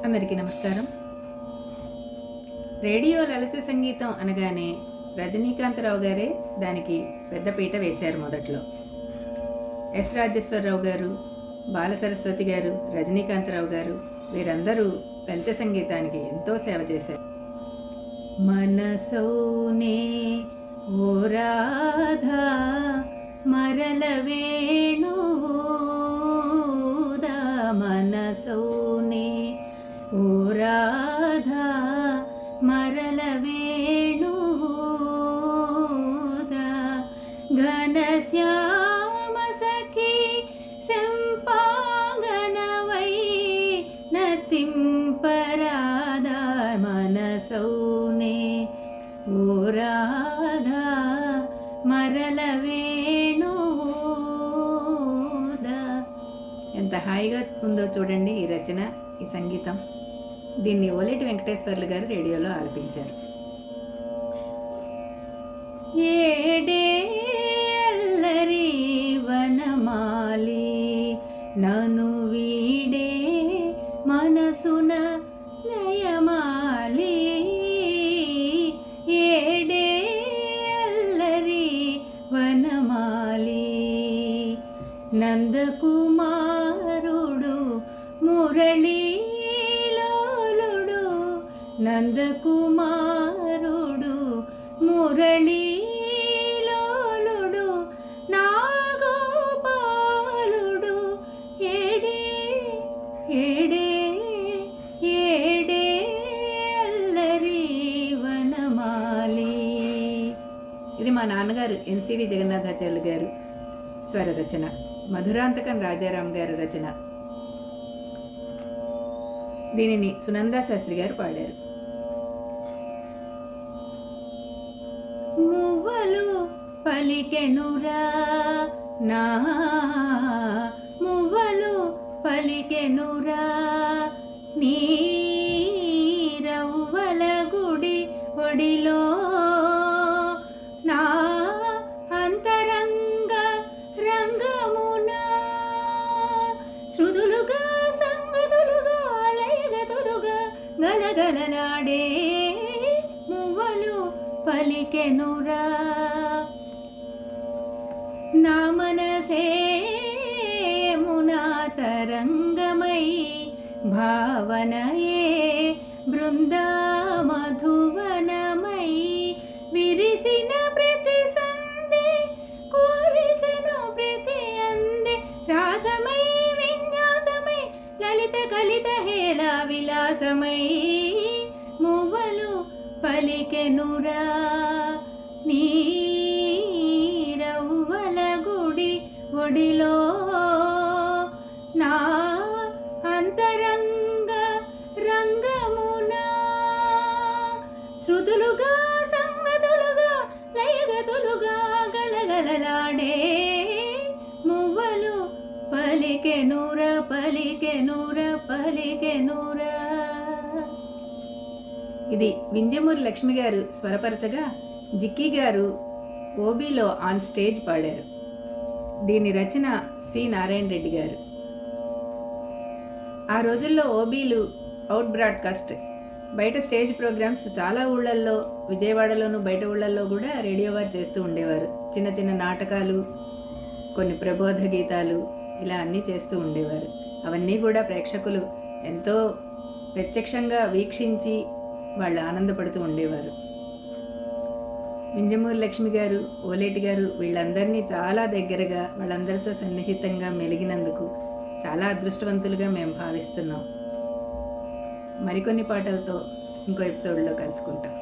అందరికీ నమస్కారం. రేడియో లలిత సంగీతం అనగానే రజనీకాంతరావు గారే దానికి పెద్దపీట వేశారు. మొదట్లో ఎస్ రాజేశ్వరరావు గారు, బాలసరస్వతి గారు, రజనీకాంతరావు గారు వీరందరూ లలిత సంగీతానికి ఎంతో సేవ చేశారు. మనసౌనే ఓ రాధా మరల వేణుదా, మనసౌనే ఓ రాధా మరల వేణుదా, ఘనశ్యామ సఖీ సంపాంగనవై నతింపరాధా, మనసౌనే ఓ రాధా మరల వేణుదా. ఎంత హాయిగా ఉందో చూడండి ఈ రచన, ఈ సంగీతం. దీన్ని ఓలేటి వెంకటేశ్వర్లు గారు రేడియోలో ఆలపించారు. ఏడే అల్లరి వనమాలి నను వీడే మనసున నయమాలి, ఏడే అల్లరి వనమాలి నందకుమారుడు మురళీలోలుడు, నందకుమారుడు మురళీలోలుడు నాగోపాలుడు, ఏడే ఏడే ఏడే అల్లరి వనమాలి. ఇది మా నాన్నగారు ఎన్సివి జగన్నాథాచార్యులు గారు స్వర రచన, మధురాంతకం రాజారాం గారు రచన. దీనిని సునందా శాస్త్రి గారు పాడారు. మువ్వలు పలికెనురా నా మువ్వలు పలికెనురా నీ రవ్వల గుడి ఒడిలో, నా అంతరంగ రంగమున శృతులుగా సంగతులుగా లయగతులుగా గలగలలాడే మువ్వలు పలికెనురా, నా మనసే మునాతరంగమై భావనయే బృందా మధువనమై విరిసిన ప్రతి సందే కోరిసెను ప్రతి అందే, రాసమై విన్యాసమై లలిత కలిత హేళ విలాసమై మువ్వలు పలికెనురా నీ రవ్వల గుడి ఒడిలో, నా అంతరంగ రంగమున శృతులుగా సంగతులుగా లయగతులుగా గలగలలాడే మువ్వలు పలికెనుర పలికెనుర పలికెనురా. ఇది వింజమూరి లక్ష్మి గారు స్వరపరచగా జిక్కీ గారు ఓబీలో ఆన్ స్టేజ్ పాడారు. దీని రచన సి నారాయణ రెడ్డి గారు. ఆ రోజుల్లో ఓబీలు అవుట్ బ్రాడ్కాస్ట్ బయట స్టేజ్ ప్రోగ్రామ్స్ చాలా ఊళ్ళల్లో, విజయవాడలోను బయట ఊళ్ళల్లో కూడా రేడియో వారు చేస్తూ ఉండేవారు. చిన్న చిన్న నాటకాలు, కొన్ని ప్రబోధ గీతాలు ఇలా అన్నీ చేస్తూ ఉండేవారు. అవన్నీ కూడా ప్రేక్షకులు ఎంతో ప్రత్యక్షంగా వీక్షించి వాళ్ళు ఆనందపడుతూ ఉండేవారు. వింజమూరి లక్ష్మి గారు, ఓలేటి గారు వీళ్ళందరినీ చాలా దగ్గరగా, వాళ్ళందరితో సన్నిహితంగా మెలిగినందుకు చాలా అదృష్టవంతులుగా మేము భావిస్తున్నాం. మరికొన్ని పాటలతో ఇంకో ఎపిసోడ్లో కలుసుకుంటాం.